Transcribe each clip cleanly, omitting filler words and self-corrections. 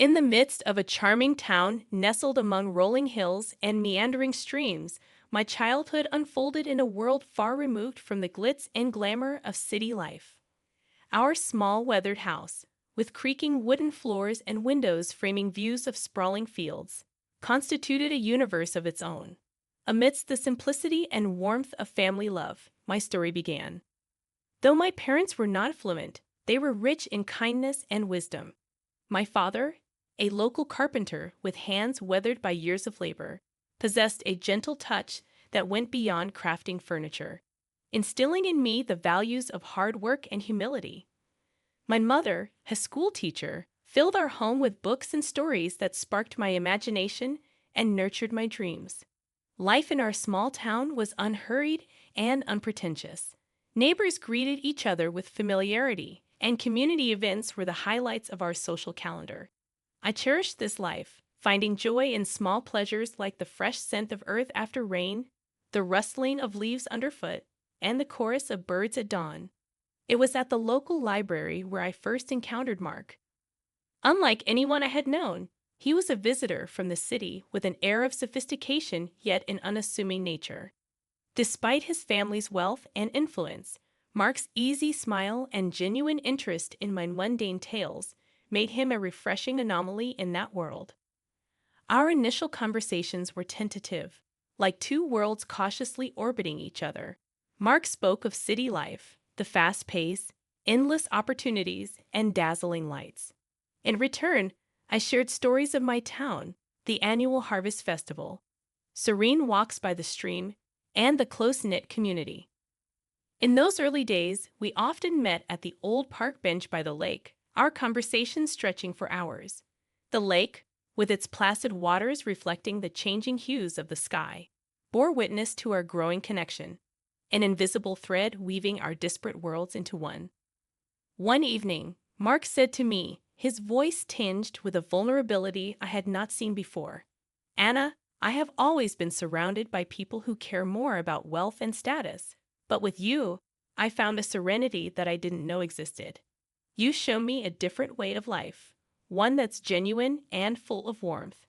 In the midst of a charming town nestled among rolling hills and meandering streams, my childhood unfolded in a world far removed from the glitz and glamour of city life. Our small weathered house, with creaking wooden floors and windows framing views of sprawling fields, constituted a universe of its own. Amidst the simplicity and warmth of family love, my story began. Though my parents were not affluent, they were rich in kindness and wisdom. My father, a local carpenter with hands weathered by years of labor, possessed a gentle touch that went beyond crafting furniture, instilling in me the values of hard work and humility. My mother, a school teacher, filled our home with books and stories that sparked my imagination and nurtured my dreams. Life in our small town was unhurried and unpretentious. Neighbors greeted each other with familiarity, and community events were the highlights of our social calendar. I cherished this life, finding joy in small pleasures like the fresh scent of earth after rain, the rustling of leaves underfoot, and the chorus of birds at dawn. It was at the local library where I first encountered Mark. Unlike anyone I had known, he was a visitor from the city with an air of sophistication yet an unassuming nature. Despite his family's wealth and influence, Mark's easy smile and genuine interest in my mundane tales made him a refreshing anomaly in that world. Our initial conversations were tentative, like two worlds cautiously orbiting each other. Mark spoke of city life, the fast pace, endless opportunities, and dazzling lights. In return, I shared stories of my town, the annual harvest festival, serene walks by the stream, and the close-knit community. In those early days, we often met at the old park bench by the lake, our conversations stretching for hours. The lake, with its placid waters reflecting the changing hues of the sky, bore witness to our growing connection, an invisible thread weaving our disparate worlds into one. One evening, Mark said to me, his voice tinged with a vulnerability I had not seen before, "Anna, I have always been surrounded by people who care more about wealth and status, but with you, I found a serenity that I didn't know existed. You show me a different way of life, one that's genuine and full of warmth."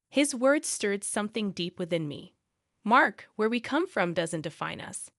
His words stirred something deep within me. Mark, where we come from doesn't define us.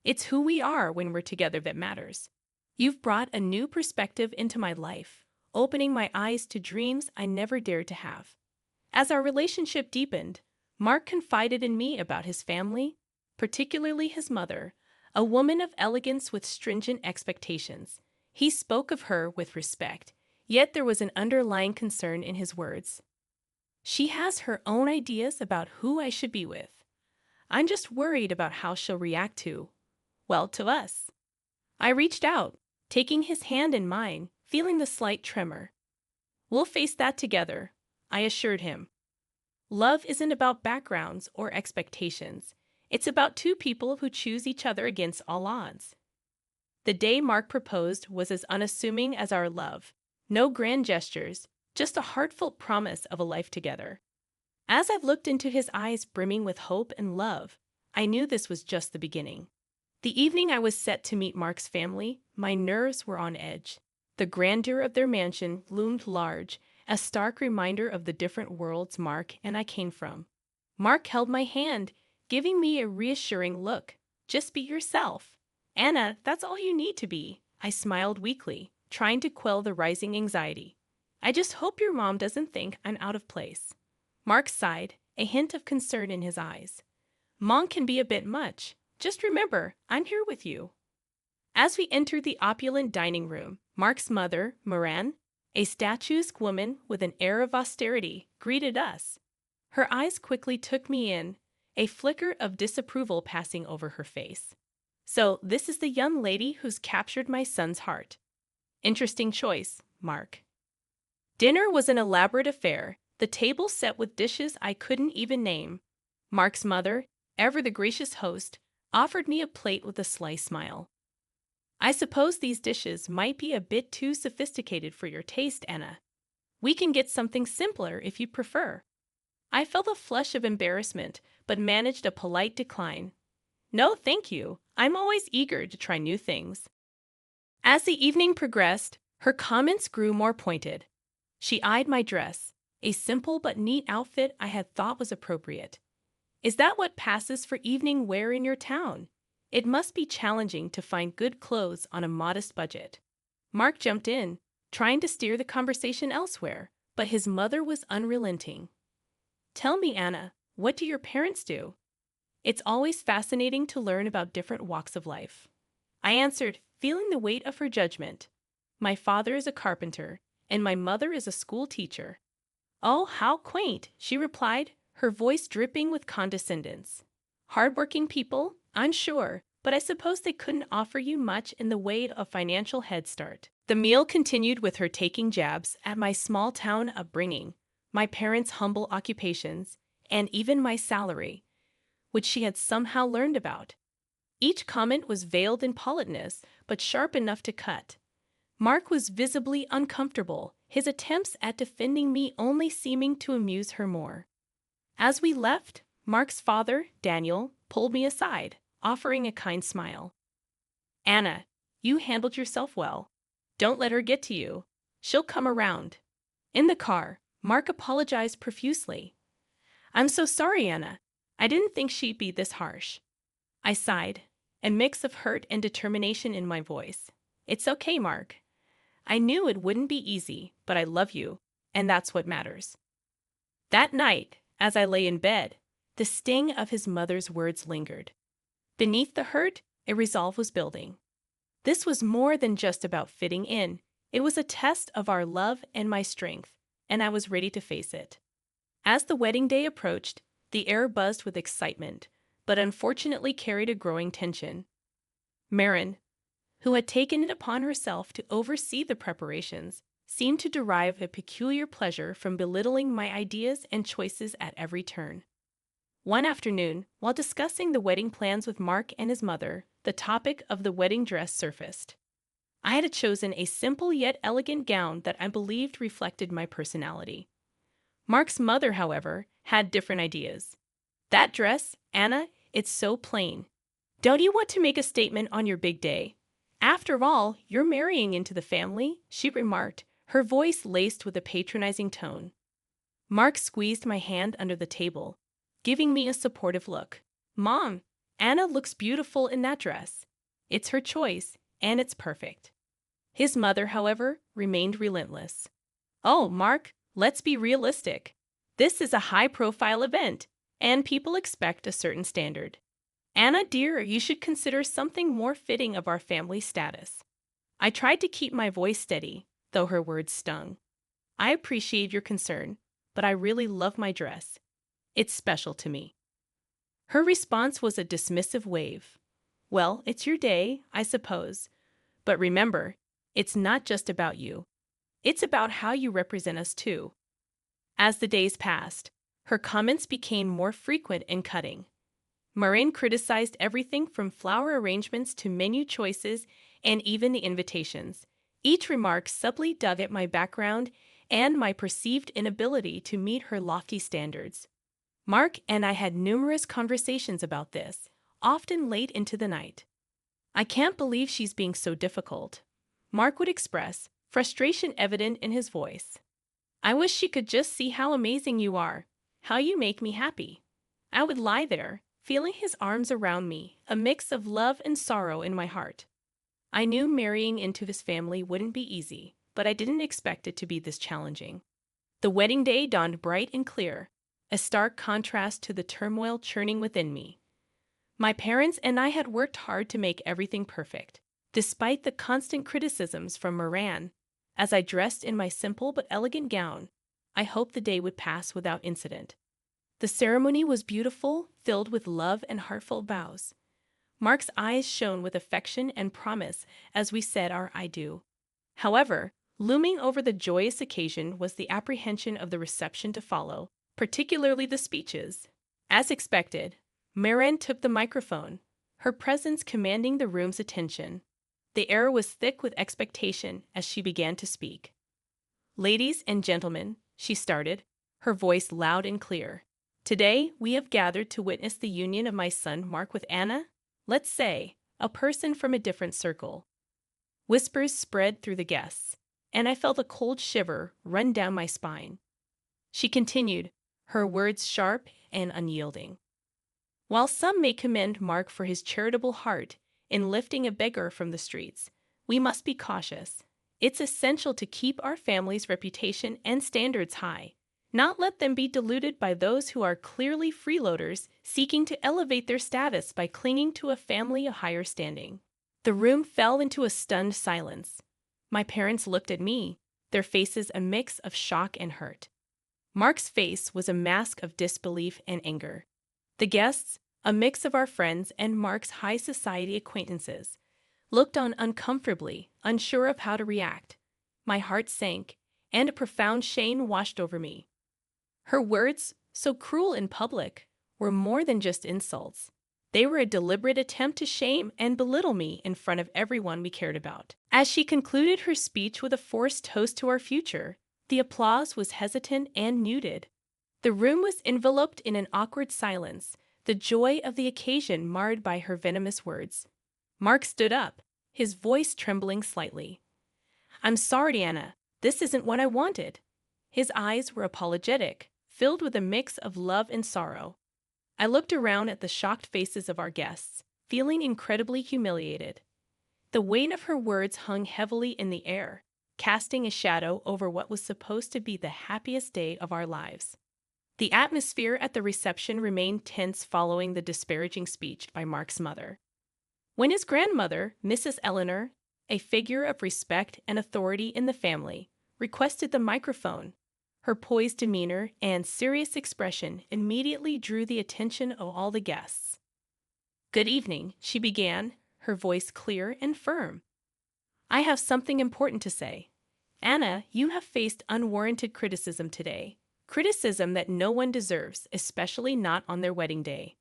It's who we are when we're together that matters. You've brought a new perspective into my life, opening my eyes to dreams I never dared to have. As our relationship deepened, Mark confided in me about his family, particularly his mother, a woman of elegance with stringent expectations. He spoke of her with respect, yet there was an underlying concern in his words. "She has her own ideas about who I should be with. I'm just worried about how she'll react to, well, to us." I reached out, taking his hand in mine, feeling the slight tremor. "We'll face that together," I assured him. Love isn't about backgrounds or expectations. It's about two people who choose each other against all odds. The day Mark proposed was as unassuming as our love. No grand gestures, just a heartfelt promise of a life together. As I looked into his eyes brimming with hope and love, I knew this was just the beginning. The evening I was set to meet Mark's family, my nerves were on edge. The grandeur of their mansion loomed large, a stark reminder of the different worlds Mark and I came from. Mark held my hand, giving me a reassuring look. "Just be yourself. Anna, that's all you need to be." I smiled weakly, trying to quell the rising anxiety. "I just hope your mom doesn't think I'm out of place." Mark sighed, a hint of concern in his eyes. "Mom can be a bit much. Just remember, I'm here with you." As we entered the opulent dining room, Mark's mother, Moran, a statuesque woman with an air of austerity, greeted us. Her eyes quickly took me in, a flicker of disapproval passing over her face. "So this is the young lady who's captured my son's heart. Interesting choice, Mark." Dinner was an elaborate affair, the table set with dishes I couldn't even name. Mark's mother, ever the gracious host, offered me a plate with a sly smile. "I suppose these dishes might be a bit too sophisticated for your taste, Anna. We can get something simpler if you prefer." I felt a flush of embarrassment, but managed a polite decline. "No, thank you. I'm always eager to try new things." As the evening progressed, her comments grew more pointed. She eyed my dress, a simple but neat outfit I had thought was appropriate. Is that what passes for evening wear in your town? It must be challenging to find good clothes on a modest budget. Mark jumped in, trying to steer the conversation elsewhere, but his mother was unrelenting. Tell me, Anna, what do your parents do? It's always fascinating to learn about different walks of life. I answered, feeling the weight of her judgment. My father is a carpenter, and my mother is a school teacher. Oh, how quaint, she replied, her voice dripping with condescendence. Hard-working people, I'm sure, but I suppose they couldn't offer you much in the way of financial head start. The meal continued with her taking jabs at my small-town upbringing, my parents' humble occupations, and even my salary, which she had somehow learned about. Each comment was veiled in politeness, but sharp enough to cut. Mark was visibly uncomfortable, his attempts at defending me only seeming to amuse her more. As we left, Mark's father, Daniel, pulled me aside, offering a kind smile. Anna, you handled yourself well. Don't let her get to you. She'll come around. In the car, Mark apologized profusely. I'm so sorry, Anna. I didn't think she'd be this harsh. I sighed, a mix of hurt and determination in my voice. It's okay, Mark. I knew it wouldn't be easy, but I love you, and that's what matters. That night, as I lay in bed, the sting of his mother's words lingered. Beneath the hurt, a resolve was building. This was more than just about fitting in. It was a test of our love and my strength, and I was ready to face it. As the wedding day approached, the air buzzed with excitement, but unfortunately carried a growing tension. Marin, who had taken it upon herself to oversee the preparations, seemed to derive a peculiar pleasure from belittling my ideas and choices at every turn. One afternoon, while discussing the wedding plans with Mark and his mother, the topic of the wedding dress surfaced. I had chosen a simple yet elegant gown that I believed reflected my personality. Mark's mother, however, had different ideas. That dress, Anna, it's so plain. Don't you want to make a statement on your big day? After all, you're marrying into the family, she remarked, her voice laced with a patronizing tone. Mark squeezed my hand under the table, giving me a supportive look. Mom, Anna looks beautiful in that dress. It's her choice, and it's perfect. His mother, however, remained relentless. Oh, Mark, let's be realistic. This is a high-profile event, and people expect a certain standard. Anna, dear, you should consider something more fitting of our family status. I tried to keep my voice steady, though her words stung. I appreciate your concern, but I really love my dress. It's special to me. Her response was a dismissive wave. Well, it's your day, I suppose. But remember, it's not just about you. It's about how you represent us too. As the days passed, her comments became more frequent and cutting. Maureen criticized everything from flower arrangements to menu choices and even the invitations. Each remark subtly dug at my background and my perceived inability to meet her lofty standards. Mark and I had numerous conversations about this, often late into the night. I can't believe she's being so difficult, Mark would express, frustration evident in his voice. I wish she could just see how amazing you are, how you make me happy. I would lie there, feeling his arms around me, a mix of love and sorrow in my heart. I knew marrying into his family wouldn't be easy, but I didn't expect it to be this challenging. The wedding day dawned bright and clear, a stark contrast to the turmoil churning within me. My parents and I had worked hard to make everything perfect, despite the constant criticisms from Moran. As I dressed in my simple but elegant gown, I hoped the day would pass without incident. The ceremony was beautiful, filled with love and heartfelt vows. Mark's eyes shone with affection and promise as we said our I do. However, looming over the joyous occasion was the apprehension of the reception to follow, particularly the speeches. As expected, Maren took the microphone, her presence commanding the room's attention. The air was thick with expectation as she began to speak. Ladies and gentlemen, she started, her voice loud and clear. Today, we have gathered to witness the union of my son Mark with Anna, let's say, a person from a different circle. Whispers spread through the guests. and I felt a cold shiver run down my spine. She continued, her words sharp and unyielding. While some may commend Mark for his charitable heart in lifting a beggar from the streets, we must be cautious. It's essential to keep our family's reputation and standards high, not let them be diluted by those who are clearly freeloaders seeking to elevate their status by clinging to a family of higher standing. The room fell into a stunned silence. My parents looked at me, their faces a mix of shock and hurt. Mark's face was a mask of disbelief and anger. The guests, a mix of our friends and Mark's high society acquaintances, looked on uncomfortably, unsure of how to react. My heart sank, and a profound shame washed over me. Her words, so cruel in public, were more than just insults. They were a deliberate attempt to shame and belittle me in front of everyone we cared about. As she concluded her speech with a forced toast to our future, the applause was hesitant and muted. The room was enveloped in an awkward silence, the joy of the occasion marred by her venomous words. Mark stood up, his voice trembling slightly. "I'm sorry, Anna. This isn't what I wanted." His eyes were apologetic, filled with a mix of love and sorrow. I looked around at the shocked faces of our guests, feeling incredibly humiliated. The weight of her words hung heavily in the air, casting a shadow over what was supposed to be the happiest day of our lives. The atmosphere at the reception remained tense following the disparaging speech by Mark's mother. When his grandmother, Mrs. Eleanor, a figure of respect and authority in the family, requested the microphone, her poised demeanor and serious expression immediately drew the attention of all the guests. "Good evening," she began, her voice clear and firm. "I have something important to say. Anna, you have faced unwarranted criticism today. Criticism that no one deserves, especially not on their wedding day."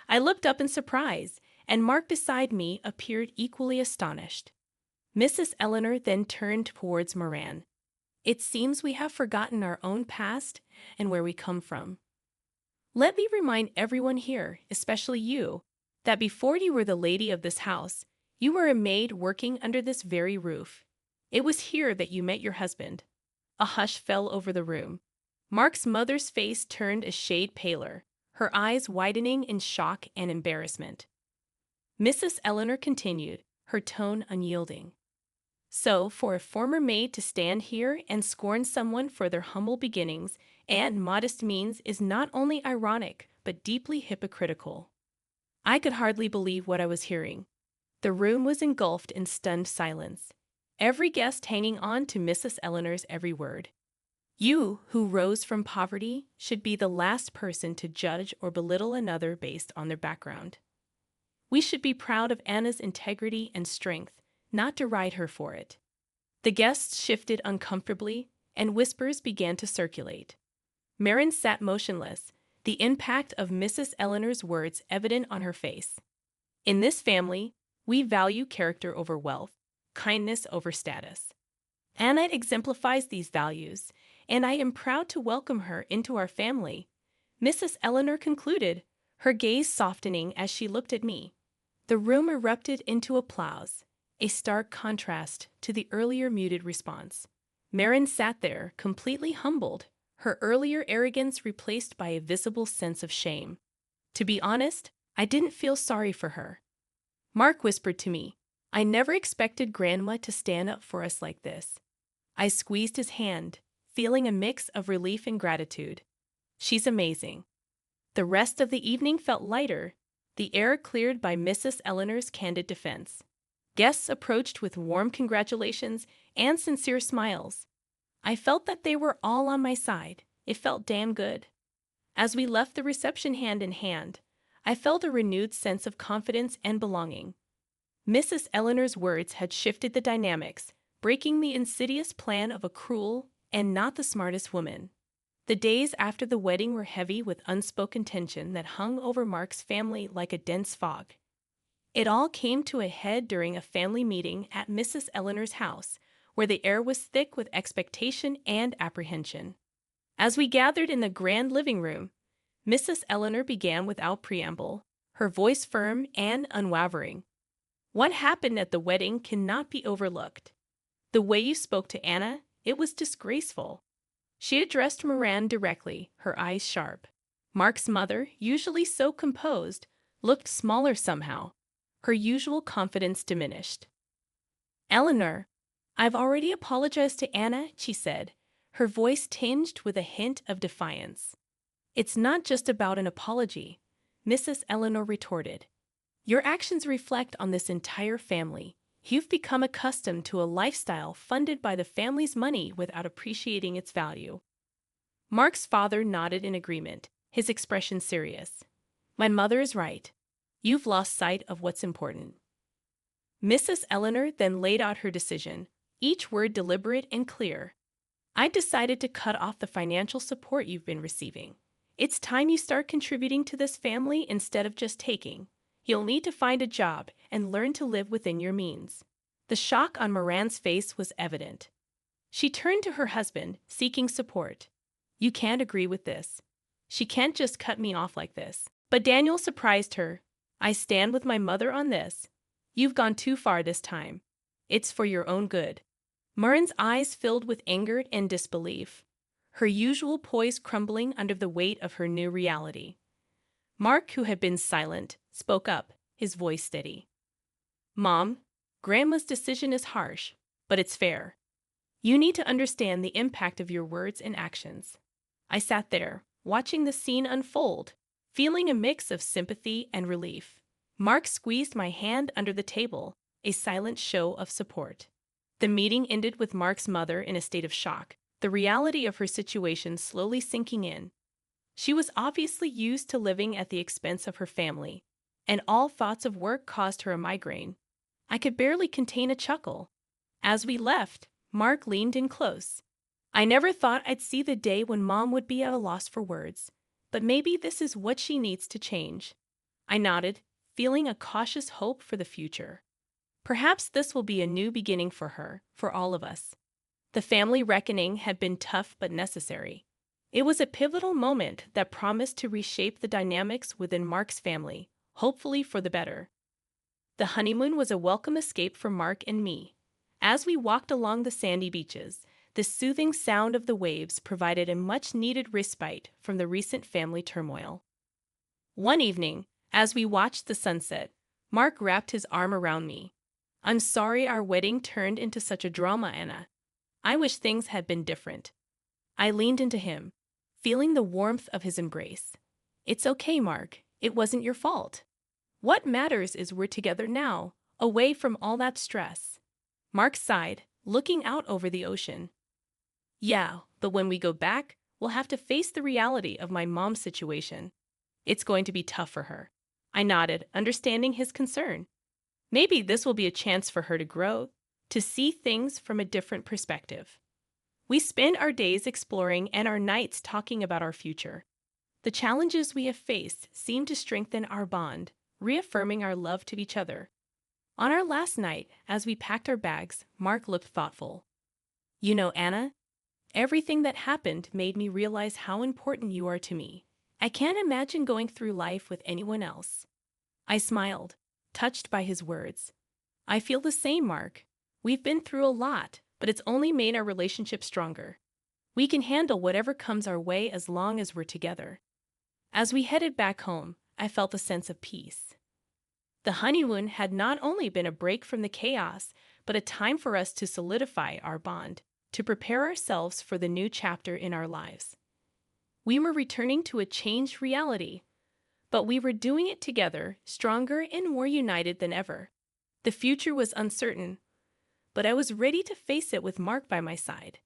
I looked up in surprise, and Mark beside me appeared equally astonished. Mrs. Eleanor then turned towards Moran. "It seems we have forgotten our own past and where we come from. Let me remind everyone here, especially you, that before you were the lady of this house, you were a maid working under this very roof. It was here that you met your husband." A hush fell over the room. Mark's mother's face turned a shade paler, her eyes widening in shock and embarrassment. Mrs. Eleanor continued, her tone unyielding. "So, for a former maid to stand here and scorn someone for their humble beginnings and modest means is not only ironic, but deeply hypocritical." I could hardly believe what I was hearing. The room was engulfed in stunned silence, every guest hanging on to Mrs. Eleanor's every word. You, who rose from poverty, should be the last person to judge or belittle another based on their background. We should be proud of Anna's integrity and strength, not deride her for it. The guests shifted uncomfortably, and whispers began to circulate. Marin sat motionless, the impact of Mrs. Eleanor's words evident on her face. In this family, we value character over wealth, kindness over status. Anna exemplifies these values, and I am proud to welcome her into our family, Mrs. Eleanor concluded, her gaze softening as she looked at me. The room erupted into applause, a stark contrast to the earlier muted response. Marin sat there, completely humbled, her earlier arrogance replaced by a visible sense of shame. To be honest, I didn't feel sorry for her. Mark whispered to me, "I never expected Grandma to stand up for us like this." I squeezed his hand, feeling a mix of relief and gratitude. "She's amazing." The rest of the evening felt lighter, the air cleared by Mrs. Eleanor's candid defense. Guests approached with warm congratulations and sincere smiles. I felt that they were all on my side. It felt damn good. As we left the reception hand in hand, I felt a renewed sense of confidence and belonging. Mrs. Eleanor's words had shifted the dynamics, breaking the insidious plan of a cruel and not the smartest woman. The days after the wedding were heavy with unspoken tension that hung over Mark's family like a dense fog. It all came to a head during a family meeting at Mrs. Eleanor's house, where the air was thick with expectation and apprehension. As we gathered in the grand living room, Mrs. Eleanor began without preamble, her voice firm and unwavering. "What happened at the wedding cannot be overlooked. The way you spoke to Anna, it was disgraceful. She addressed Moran directly, her eyes sharp. Mark's mother, usually so composed, looked smaller somehow. Her usual confidence diminished. Eleanor, I've already apologized to Anna, she said, her voice tinged with a hint of defiance. It's not just about an apology, Mrs. Eleanor retorted. Your actions reflect on this entire family. You've become accustomed to a lifestyle funded by the family's money without appreciating its value. Mark's father nodded in agreement, his expression serious. My mother is right. You've lost sight of what's important. Mrs. Eleanor then laid out her decision, each word deliberate and clear. I decided to cut off the financial support you've been receiving. It's time you start contributing to this family instead of just taking. You'll need to find a job and learn to live within your means. The shock on Moran's face was evident. She turned to her husband, seeking support. You can't agree with this. She can't just cut me off like this. But Daniel surprised her. I stand with my mother on this. You've gone too far this time. It's for your own good. Moran's eyes filled with anger and disbelief, her usual poise crumbling under the weight of her new reality. Mark, who had been silent, spoke up, his voice steady. Mom, Grandma's decision is harsh, but it's fair. You need to understand the impact of your words and actions. I sat there, watching the scene unfold, feeling a mix of sympathy and relief. Mark squeezed my hand under the table, a silent show of support. The meeting ended with Mark's mother in a state of shock, the reality of her situation slowly sinking in. She was obviously used to living at the expense of her family, and all thoughts of work caused her a migraine. I could barely contain a chuckle. As we left, Mark leaned in close. I never thought I'd see the day when Mom would be at a loss for words, but maybe this is what she needs to change. I nodded, feeling a cautious hope for the future. Perhaps this will be a new beginning for her, for all of us. The family reckoning had been tough but necessary. It was a pivotal moment that promised to reshape the dynamics within Mark's family, hopefully for the better. The honeymoon was a welcome escape for Mark and me. As we walked along the sandy beaches, the soothing sound of the waves provided a much-needed respite from the recent family turmoil. One evening, as we watched the sunset, Mark wrapped his arm around me. I'm sorry our wedding turned into such a drama, Anna. I wish things had been different. I leaned into him, feeling the warmth of his embrace. It's okay, Mark. It wasn't your fault. What matters is we're together now, away from all that stress. Mark sighed, looking out over the ocean. Yeah, but when we go back, we'll have to face the reality of my mom's situation. It's going to be tough for her. I nodded, understanding his concern. Maybe this will be a chance for her to grow, to see things from a different perspective. We spend our days exploring and our nights talking about our future. The challenges we have faced seem to strengthen our bond, reaffirming our love to each other. On our last night, as we packed our bags, Mark looked thoughtful. You know, Anna, everything that happened made me realize how important you are to me. I can't imagine going through life with anyone else. I smiled, touched by his words. I feel the same, Mark. We've been through a lot, but it's only made our relationship stronger. We can handle whatever comes our way as long as we're together. As we headed back home, I felt a sense of peace. The honeymoon had not only been a break from the chaos, but a time for us to solidify our bond, to prepare ourselves for the new chapter in our lives. We were returning to a changed reality, but we were doing it together, stronger and more united than ever. The future was uncertain, but I was ready to face it with Mark by my side.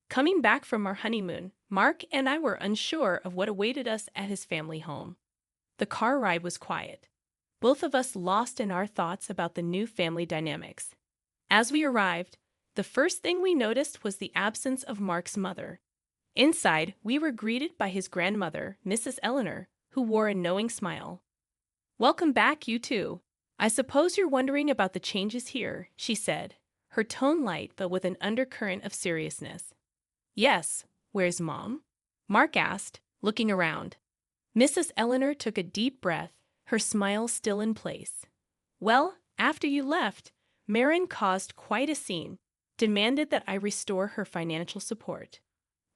Coming back from our honeymoon, Mark and I were unsure of what awaited us at his family home. The car ride was quiet, both of us lost in our thoughts about the new family dynamics. As we arrived, the first thing we noticed was the absence of Mark's mother. Inside, we were greeted by his grandmother, Mrs. Eleanor, who wore a knowing smile. Welcome back, you two. I suppose you're wondering about the changes here, she said, her tone light but with an undercurrent of seriousness. Yes, where's Mom? Mark asked, looking around. Mrs. Eleanor took a deep breath, her smile still in place. Well, after you left, Marin caused quite a scene. demanded that I restore her financial support.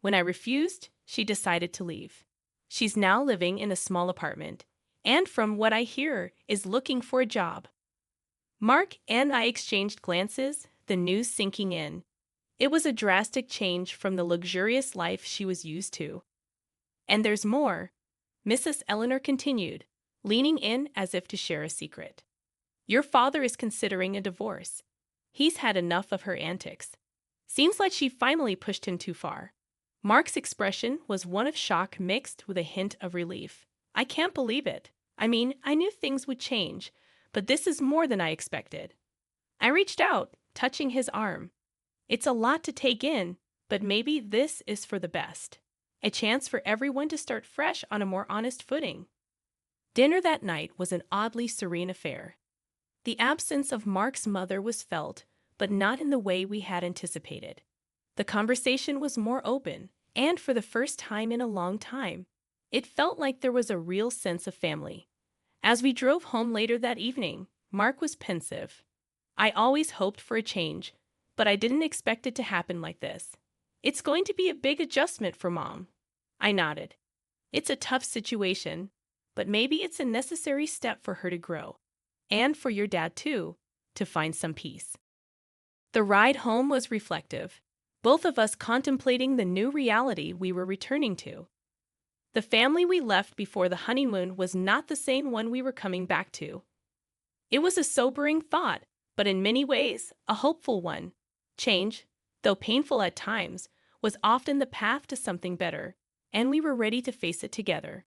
When I refused, she decided to leave. She's now living in a small apartment, and from what I hear, is looking for a job. Mark and I exchanged glances, the news sinking in. It was a drastic change from the luxurious life she was used to. And there's more, Mrs. Eleanor continued, leaning in as if to share a secret. Your father is considering a divorce. He's had enough of her antics. Seems like she finally pushed him too far. Mark's expression was one of shock mixed with a hint of relief. I can't believe it. I mean, I knew things would change, but this is more than I expected. I reached out, touching his arm. It's a lot to take in, but maybe this is for the best. A chance for everyone to start fresh on a more honest footing. Dinner that night was an oddly serene affair. The absence of Mark's mother was felt, but not in the way we had anticipated. The conversation was more open, and for the first time in a long time, it felt like there was a real sense of family. As we drove home later that evening, Mark was pensive. I always hoped for a change, but I didn't expect it to happen like this. It's going to be a big adjustment for Mom. I nodded. It's a tough situation, but maybe it's a necessary step for her to grow. And for your dad, too, to find some peace. The ride home was reflective, both of us contemplating the new reality we were returning to. The family we left before the honeymoon was not the same one we were coming back to. It was a sobering thought, but in many ways, a hopeful one. Change, though painful at times, was often the path to something better, and we were ready to face it together.